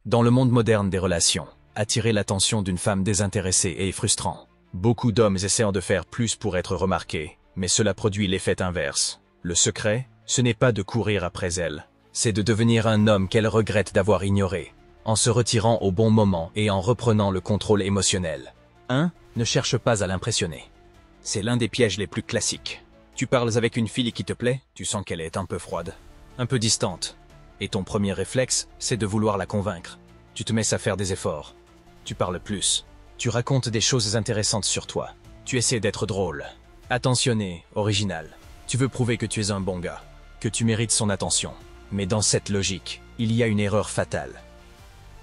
Dans le monde moderne des relations, attirer l'attention d'une femme désintéressée est frustrant. Beaucoup d'hommes essaient de faire plus pour être remarqués, mais cela produit l'effet inverse. Le secret, ce n'est pas de courir après elle, c'est de devenir un homme qu'elle regrette d'avoir ignoré, en se retirant au bon moment et en reprenant le contrôle émotionnel. 1. Ne cherche pas à l'impressionner. C'est l'un des pièges les plus classiques. Tu parles avec une fille qui te plaît, tu sens qu'elle est un peu froide, un peu distante. Et ton premier réflexe, c'est de vouloir la convaincre. Tu te mets à faire des efforts. Tu parles plus. Tu racontes des choses intéressantes sur toi. Tu essaies d'être drôle, attentionné, original. Tu veux prouver que tu es un bon gars, que tu mérites son attention. Mais dans cette logique, il y a une erreur fatale.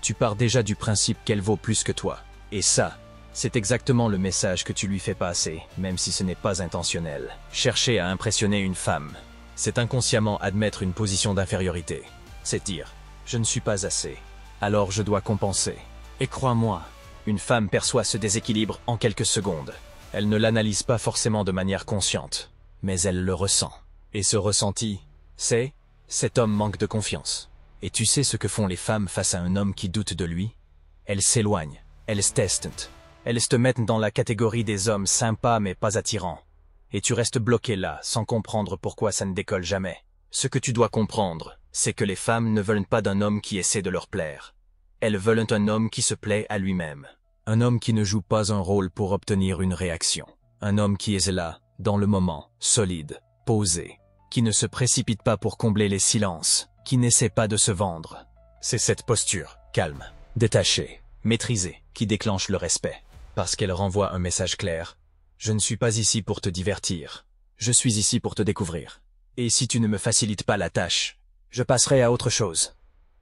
Tu pars déjà du principe qu'elle vaut plus que toi. Et ça, c'est exactement le message que tu lui fais passer, même si ce n'est pas intentionnel. Chercher à impressionner une femme, c'est inconsciemment admettre une position d'infériorité. C'est dire « je ne suis pas assez, alors je dois compenser ». Et crois-moi, une femme perçoit ce déséquilibre en quelques secondes. Elle ne l'analyse pas forcément de manière consciente, mais elle le ressent. Et ce ressenti, c'est « cet homme manque de confiance ». Et tu sais ce que font les femmes face à un homme qui doute de lui? Elles s'éloignent, elles se testent, elles te mettent dans la catégorie des hommes sympas mais pas attirants. Et tu restes bloqué là, sans comprendre pourquoi ça ne décolle jamais. Ce que tu dois comprendre, c'est que les femmes ne veulent pas d'un homme qui essaie de leur plaire. Elles veulent un homme qui se plaît à lui-même. Un homme qui ne joue pas un rôle pour obtenir une réaction. Un homme qui est là, dans le moment, solide, posé, qui ne se précipite pas pour combler les silences, qui n'essaie pas de se vendre. C'est cette posture, calme, détachée, maîtrisée, qui déclenche le respect. Parce qu'elle renvoie un message clair. Je ne suis pas ici pour te divertir. Je suis ici pour te découvrir. Et si tu ne me facilites pas la tâche, je passerai à autre chose.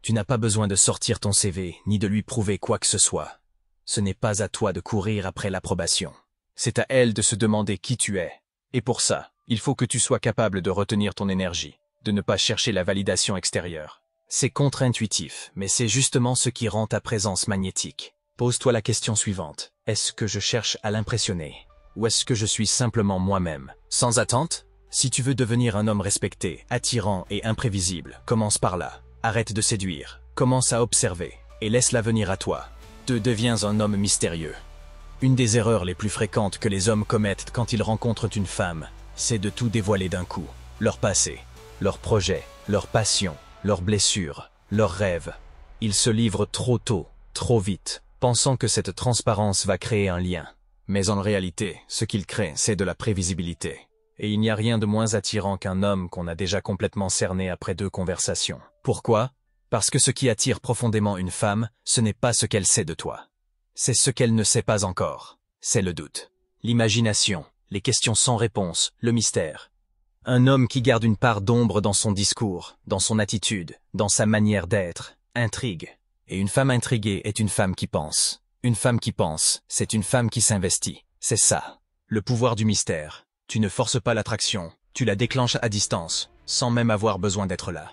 Tu n'as pas besoin de sortir ton CV, ni de lui prouver quoi que ce soit. Ce n'est pas à toi de courir après l'approbation. C'est à elle de se demander qui tu es. Et pour ça, il faut que tu sois capable de retenir ton énergie, de ne pas chercher la validation extérieure. C'est contre-intuitif, mais c'est justement ce qui rend ta présence magnétique. Pose-toi la question suivante. Est-ce que je cherche à l'impressionner? Ou est-ce que je suis simplement moi-même? Sans attente? Si tu veux devenir un homme respecté, attirant et imprévisible, commence par là. Arrête de séduire, commence à observer, et laisse-la venir à toi. Deviens un homme mystérieux. Une des erreurs les plus fréquentes que les hommes commettent quand ils rencontrent une femme, c'est de tout dévoiler d'un coup. Leur passé, leurs projets, leurs passions, leurs blessures, leurs rêves. Ils se livrent trop tôt, trop vite, pensant que cette transparence va créer un lien. Mais en réalité, ce qu'ils créent, c'est de la prévisibilité. Et il n'y a rien de moins attirant qu'un homme qu'on a déjà complètement cerné après 2 conversations. Pourquoi? Parce que ce qui attire profondément une femme, ce n'est pas ce qu'elle sait de toi. C'est ce qu'elle ne sait pas encore. C'est le doute, l'imagination, les questions sans réponse, le mystère. Un homme qui garde une part d'ombre dans son discours, dans son attitude, dans sa manière d'être, intrigue. Et une femme intriguée est une femme qui pense. Une femme qui pense, c'est une femme qui s'investit. C'est ça, le pouvoir du mystère. Tu ne forces pas l'attraction, tu la déclenches à distance, sans même avoir besoin d'être là.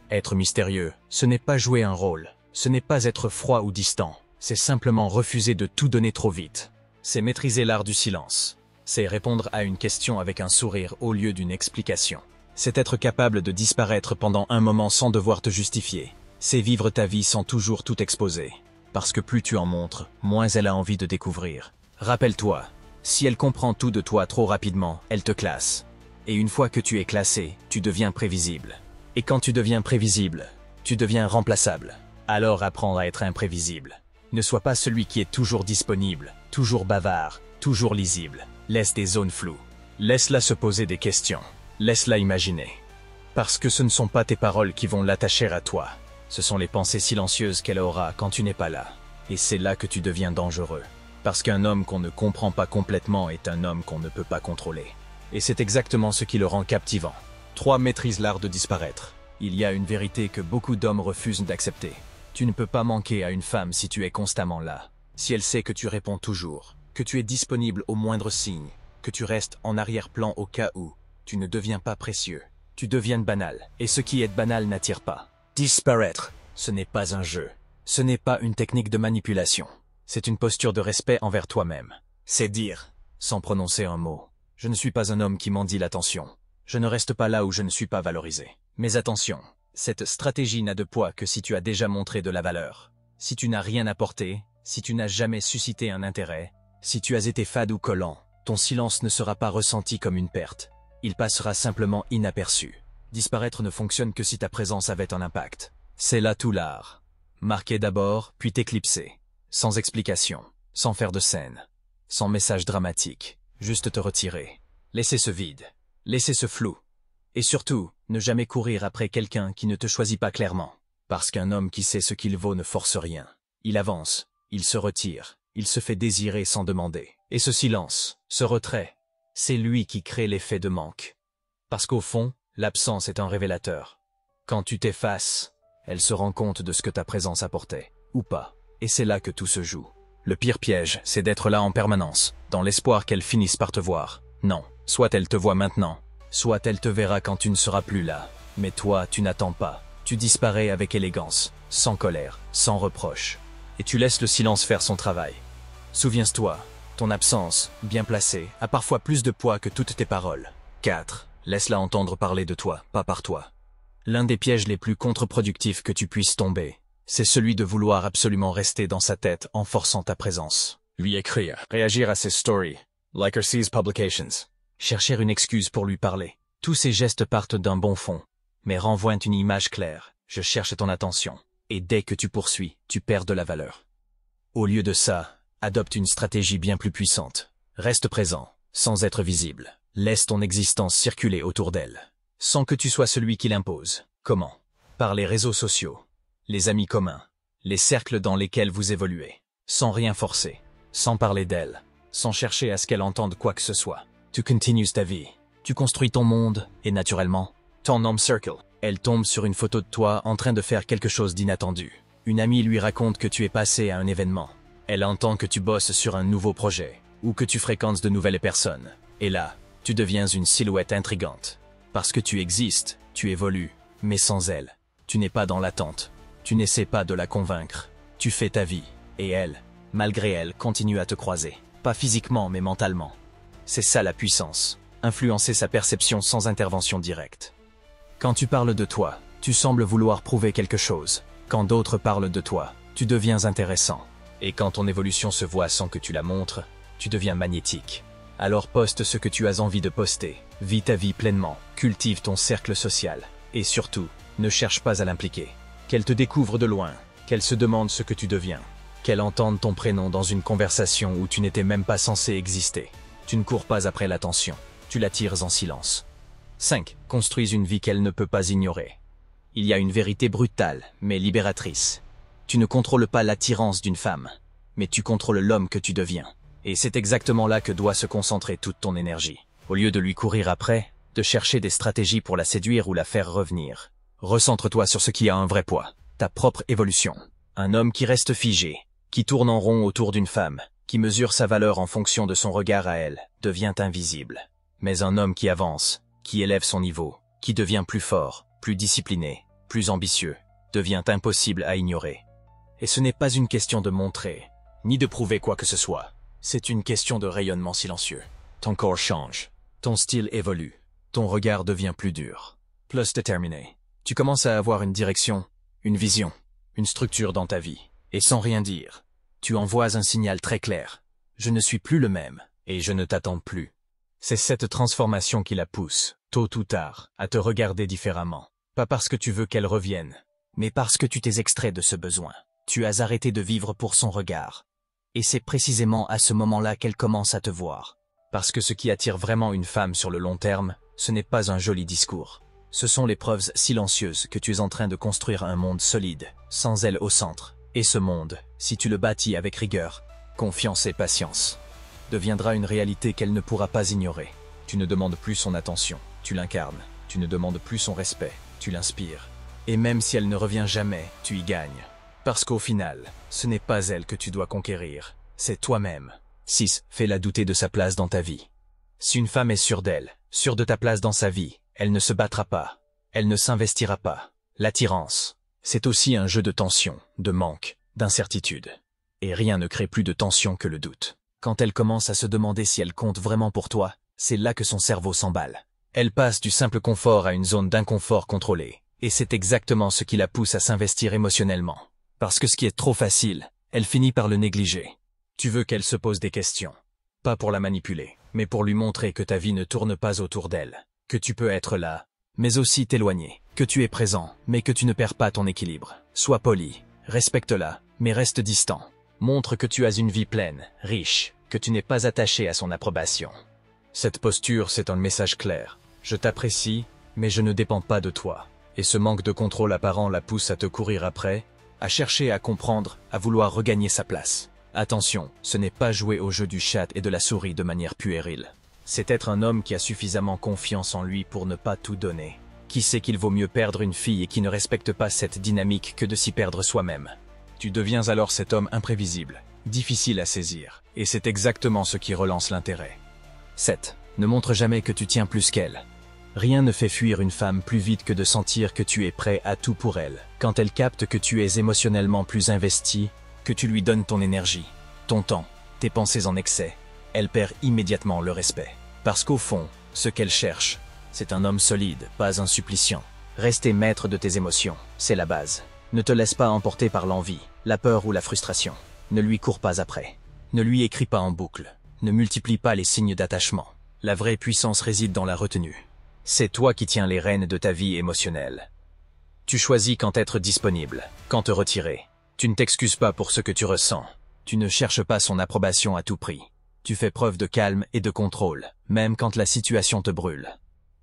Être mystérieux, ce n'est pas jouer un rôle, ce n'est pas être froid ou distant, c'est simplement refuser de tout donner trop vite. C'est maîtriser l'art du silence. C'est répondre à une question avec un sourire au lieu d'une explication. C'est être capable de disparaître pendant un moment sans devoir te justifier. C'est vivre ta vie sans toujours tout exposer. Parce que plus tu en montres, moins elle a envie de découvrir. Rappelle-toi, si elle comprend tout de toi trop rapidement, elle te classe. Et une fois que tu es classé, tu deviens prévisible. Et quand tu deviens prévisible, tu deviens remplaçable. Alors apprends à être imprévisible. Ne sois pas celui qui est toujours disponible, toujours bavard, toujours lisible. Laisse des zones floues. Laisse-la se poser des questions. Laisse-la imaginer. Parce que ce ne sont pas tes paroles qui vont l'attacher à toi. Ce sont les pensées silencieuses qu'elle aura quand tu n'es pas là. Et c'est là que tu deviens dangereux. Parce qu'un homme qu'on ne comprend pas complètement est un homme qu'on ne peut pas contrôler. Et c'est exactement ce qui le rend captivant. 3. Maîtrise l'art de disparaître. Il y a une vérité que beaucoup d'hommes refusent d'accepter. Tu ne peux pas manquer à une femme si tu es constamment là. Si elle sait que tu réponds toujours, que tu es disponible au moindre signe, que tu restes en arrière-plan au cas où, tu ne deviens pas précieux. Tu deviens banal. Et ce qui est banal n'attire pas. Disparaître, ce n'est pas un jeu. Ce n'est pas une technique de manipulation. C'est une posture de respect envers toi-même. C'est dire, sans prononcer un mot, je ne suis pas un homme qui mendie l'attention. Je ne reste pas là où je ne suis pas valorisé. Mais attention, cette stratégie n'a de poids que si tu as déjà montré de la valeur. Si tu n'as rien apporté, si tu n'as jamais suscité un intérêt, si tu as été fade ou collant, ton silence ne sera pas ressenti comme une perte. Il passera simplement inaperçu. Disparaître ne fonctionne que si ta présence avait un impact. C'est là tout l'art. Marquer d'abord, puis t'éclipser. Sans explication, sans faire de scène, sans message dramatique. Juste te retirer. Laisser ce vide. Laisser ce flou. Et surtout, ne jamais courir après quelqu'un qui ne te choisit pas clairement. Parce qu'un homme qui sait ce qu'il vaut ne force rien. Il avance, il se retire, il se fait désirer sans demander. Et ce silence, ce retrait, c'est lui qui crée l'effet de manque. Parce qu'au fond, l'absence est un révélateur. Quand tu t'effaces, elle se rend compte de ce que ta présence apportait, ou pas. Et c'est là que tout se joue. Le pire piège, c'est d'être là en permanence, dans l'espoir qu'elle finisse par te voir. Non, soit elle te voit maintenant, soit elle te verra quand tu ne seras plus là. Mais toi, tu n'attends pas. Tu disparais avec élégance, sans colère, sans reproche. Et tu laisses le silence faire son travail. Souviens-toi, ton absence, bien placée, a parfois plus de poids que toutes tes paroles. 4. Laisse-la entendre parler de toi, pas par toi. L'un des pièges les plus contre-productifs que tu puisses tomber, c'est celui de vouloir absolument rester dans sa tête en forçant ta présence. Lui écrire, réagir à ses stories, like or sees publications. Chercher une excuse pour lui parler. Tous ces gestes partent d'un bon fond, mais renvoient une image claire. Je cherche ton attention. Et dès que tu poursuis, tu perds de la valeur. Au lieu de ça, adopte une stratégie bien plus puissante. Reste présent, sans être visible. Laisse ton existence circuler autour d'elle, sans que tu sois celui qui l'impose. Comment? Par les réseaux sociaux, les amis communs, les cercles dans lesquels vous évoluez, sans rien forcer, sans parler d'elle, sans chercher à ce qu'elle entende quoi que ce soit. Tu continues ta vie, tu construis ton monde, et naturellement, ton home circle. Elle tombe sur une photo de toi en train de faire quelque chose d'inattendu. Une amie lui raconte que tu es passé à un événement. Elle entend que tu bosses sur un nouveau projet, ou que tu fréquentes de nouvelles personnes. Et là, tu deviens une silhouette intrigante. Parce que tu existes, tu évolues, mais sans elle, tu n'es pas dans l'attente. Tu n'essaies pas de la convaincre. Tu fais ta vie, et elle, malgré elle, continue à te croiser. Pas physiquement, mais mentalement. C'est ça la puissance. Influencer sa perception sans intervention directe. Quand tu parles de toi, tu sembles vouloir prouver quelque chose. Quand d'autres parlent de toi, tu deviens intéressant. Et quand ton évolution se voit sans que tu la montres, tu deviens magnétique. Alors poste ce que tu as envie de poster. Vis ta vie pleinement, cultive ton cercle social. Et surtout, ne cherche pas à l'impliquer. Qu'elle te découvre de loin, qu'elle se demande ce que tu deviens. Qu'elle entende ton prénom dans une conversation où tu n'étais même pas censé exister. Tu ne cours pas après l'attention, tu l'attires en silence. 5. Construis une vie qu'elle ne peut pas ignorer. Il y a une vérité brutale, mais libératrice. Tu ne contrôles pas l'attirance d'une femme, mais tu contrôles l'homme que tu deviens. Et c'est exactement là que doit se concentrer toute ton énergie. Au lieu de lui courir après, de chercher des stratégies pour la séduire ou la faire revenir. Recentre-toi sur ce qui a un vrai poids, ta propre évolution. Un homme qui reste figé, qui tourne en rond autour d'une femme, qui mesure sa valeur en fonction de son regard à elle, devient invisible. Mais un homme qui avance, qui élève son niveau, qui devient plus fort, plus discipliné, plus ambitieux, devient impossible à ignorer. Et ce n'est pas une question de montrer, ni de prouver quoi que ce soit. C'est une question de rayonnement silencieux. Ton corps change, ton style évolue, ton regard devient plus dur, plus déterminé. Tu commences à avoir une direction, une vision, une structure dans ta vie. Et sans rien dire, tu envoies un signal très clair. Je ne suis plus le même, et je ne t'attends plus. C'est cette transformation qui la pousse, tôt ou tard, à te regarder différemment. Pas parce que tu veux qu'elle revienne, mais parce que tu t'es extrait de ce besoin. Tu as arrêté de vivre pour son regard. Et c'est précisément à ce moment-là qu'elle commence à te voir. Parce que ce qui attire vraiment une femme sur le long terme, ce n'est pas un joli discours. Ce sont les preuves silencieuses que tu es en train de construire un monde solide, sans elle au centre. Et ce monde, si tu le bâtis avec rigueur, confiance et patience, deviendra une réalité qu'elle ne pourra pas ignorer. Tu ne demandes plus son attention, tu l'incarnes. Tu ne demandes plus son respect, tu l'inspires. Et même si elle ne revient jamais, tu y gagnes. Parce qu'au final, ce n'est pas elle que tu dois conquérir, c'est toi-même. 6. Fais-la douter de sa place dans ta vie. Si une femme est sûre d'elle, sûre de ta place dans sa vie, elle ne se battra pas, elle ne s'investira pas. L'attirance, c'est aussi un jeu de tension, de manque, d'incertitude. Et rien ne crée plus de tension que le doute. Quand elle commence à se demander si elle compte vraiment pour toi, c'est là que son cerveau s'emballe. Elle passe du simple confort à une zone d'inconfort contrôlé, et c'est exactement ce qui la pousse à s'investir émotionnellement. Parce que ce qui est trop facile, elle finit par le négliger. Tu veux qu'elle se pose des questions. Pas pour la manipuler, mais pour lui montrer que ta vie ne tourne pas autour d'elle, que tu peux être là, mais aussi t'éloigner, que tu es présent, mais que tu ne perds pas ton équilibre. Sois poli, respecte-la, mais reste distant. Montre que tu as une vie pleine, riche, que tu n'es pas attaché à son approbation. Cette posture, c'est un message clair. Je t'apprécie, mais je ne dépends pas de toi. Et ce manque de contrôle apparent la pousse à te courir après, à chercher à comprendre, à vouloir regagner sa place. Attention, ce n'est pas jouer au jeu du chat et de la souris de manière puérile. C'est être un homme qui a suffisamment confiance en lui pour ne pas tout donner. Qui sait qu'il vaut mieux perdre une fille et qui ne respecte pas cette dynamique que de s'y perdre soi-même. Tu deviens alors cet homme imprévisible, difficile à saisir, et c'est exactement ce qui relance l'intérêt. 7. Ne montre jamais que tu tiens plus qu'elle. Rien ne fait fuir une femme plus vite que de sentir que tu es prêt à tout pour elle. Quand elle capte que tu es émotionnellement plus investi, que tu lui donnes ton énergie, ton temps, tes pensées en excès, elle perd immédiatement le respect. Parce qu'au fond, ce qu'elle cherche, c'est un homme solide, pas un suppliciant. Rester maître de tes émotions, c'est la base. Ne te laisse pas emporter par l'envie, la peur ou la frustration. Ne lui cours pas après. Ne lui écris pas en boucle. Ne multiplie pas les signes d'attachement. La vraie puissance réside dans la retenue. C'est toi qui tiens les rênes de ta vie émotionnelle. Tu choisis quand être disponible, quand te retirer. Tu ne t'excuses pas pour ce que tu ressens. Tu ne cherches pas son approbation à tout prix. Tu fais preuve de calme et de contrôle, même quand la situation te brûle.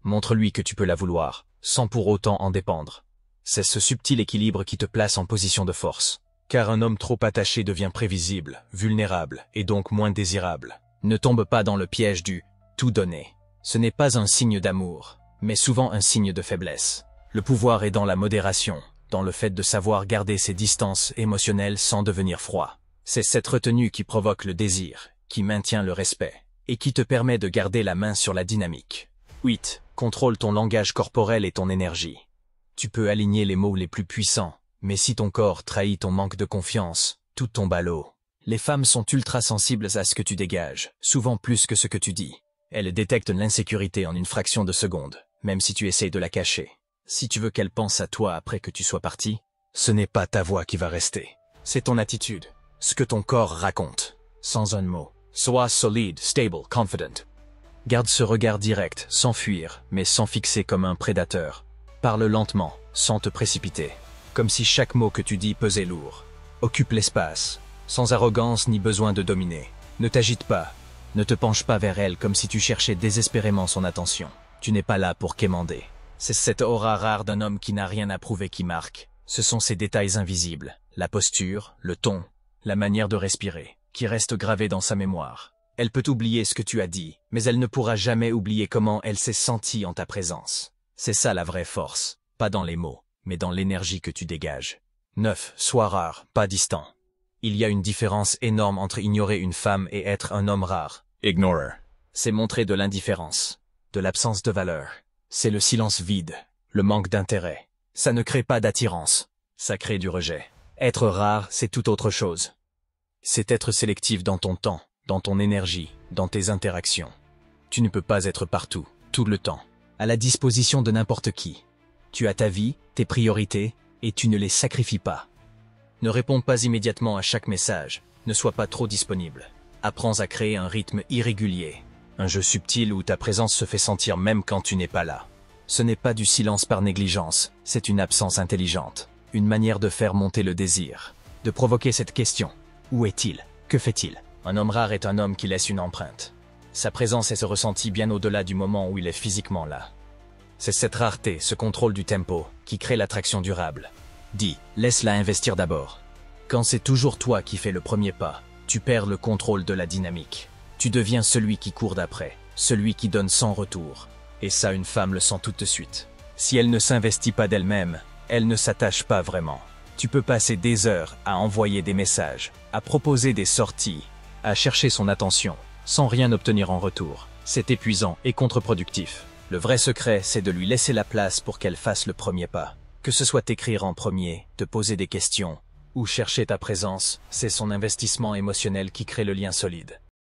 Montre-lui que tu peux la vouloir, sans pour autant en dépendre. C'est ce subtil équilibre qui te place en position de force. Car un homme trop attaché devient prévisible, vulnérable et donc moins désirable. Ne tombe pas dans le piège du « tout donner ». Ce n'est pas un signe d'amour, mais souvent un signe de faiblesse. Le pouvoir est dans la modération, dans le fait de savoir garder ses distances émotionnelles sans devenir froid. C'est cette retenue qui provoque le désir, qui maintient le respect, et qui te permet de garder la main sur la dynamique. 8. Contrôle ton langage corporel et ton énergie. Tu peux aligner les mots les plus puissants, mais si ton corps trahit ton manque de confiance, tout tombe à l'eau. Les femmes sont ultra sensibles à ce que tu dégages, souvent plus que ce que tu dis. Elles détectent l'insécurité en une fraction de seconde, même si tu essayes de la cacher. Si tu veux qu'elle pense à toi après que tu sois parti, ce n'est pas ta voix qui va rester. C'est ton attitude, ce que ton corps raconte, sans un mot. Sois solide, stable, confident. Garde ce regard direct, sans fuir, mais sans fixer comme un prédateur. Parle lentement, sans te précipiter, comme si chaque mot que tu dis pesait lourd. Occupe l'espace, sans arrogance ni besoin de dominer. Ne t'agite pas, ne te penche pas vers elle comme si tu cherchais désespérément son attention. Tu n'es pas là pour quémander. C'est cette aura rare d'un homme qui n'a rien à prouver qui marque. Ce sont ces détails invisibles, la posture, le ton, la manière de respirer, qui restent gravés dans sa mémoire. Elle peut oublier ce que tu as dit, mais elle ne pourra jamais oublier comment elle s'est sentie en ta présence. C'est ça la vraie force, pas dans les mots, mais dans l'énergie que tu dégages. 9. Sois rare, pas distant. Il y a une différence énorme entre ignorer une femme et être un homme rare. Ignorer. C'est montrer de l'indifférence, de l'absence de valeur. C'est le silence vide, le manque d'intérêt. Ça ne crée pas d'attirance, ça crée du rejet. Être rare, c'est tout autre chose. C'est être sélectif dans ton temps, dans ton énergie, dans tes interactions. Tu ne peux pas être partout, tout le temps, à la disposition de n'importe qui. Tu as ta vie, tes priorités, et tu ne les sacrifies pas. Ne réponds pas immédiatement à chaque message, ne sois pas trop disponible. Apprends à créer un rythme irrégulier, un jeu subtil où ta présence se fait sentir même quand tu n'es pas là. Ce n'est pas du silence par négligence, c'est une absence intelligente, une manière de faire monter le désir, de provoquer cette question. Où est-il? Que fait-il? Un homme rare est un homme qui laisse une empreinte. Sa présence est ce ressenti bien au-delà du moment où il est physiquement là. C'est cette rareté, ce contrôle du tempo, qui crée l'attraction durable. Dis, laisse-la investir d'abord. Quand c'est toujours toi qui fais le premier pas, tu perds le contrôle de la dynamique. Tu deviens celui qui court d'après, celui qui donne sans retour. Et ça, une femme le sent tout de suite. Si elle ne s'investit pas d'elle-même, elle ne s'attache pas vraiment. Tu peux passer des heures à envoyer des messages, à proposer des sorties, à chercher son attention, sans rien obtenir en retour. C'est épuisant et contre-productif. Le vrai secret, c'est de lui laisser la place pour qu'elle fasse le premier pas. Que ce soit t'écrire en premier, te poser des questions, ou chercher ta présence, c'est son investissement émotionnel qui crée le lien solide.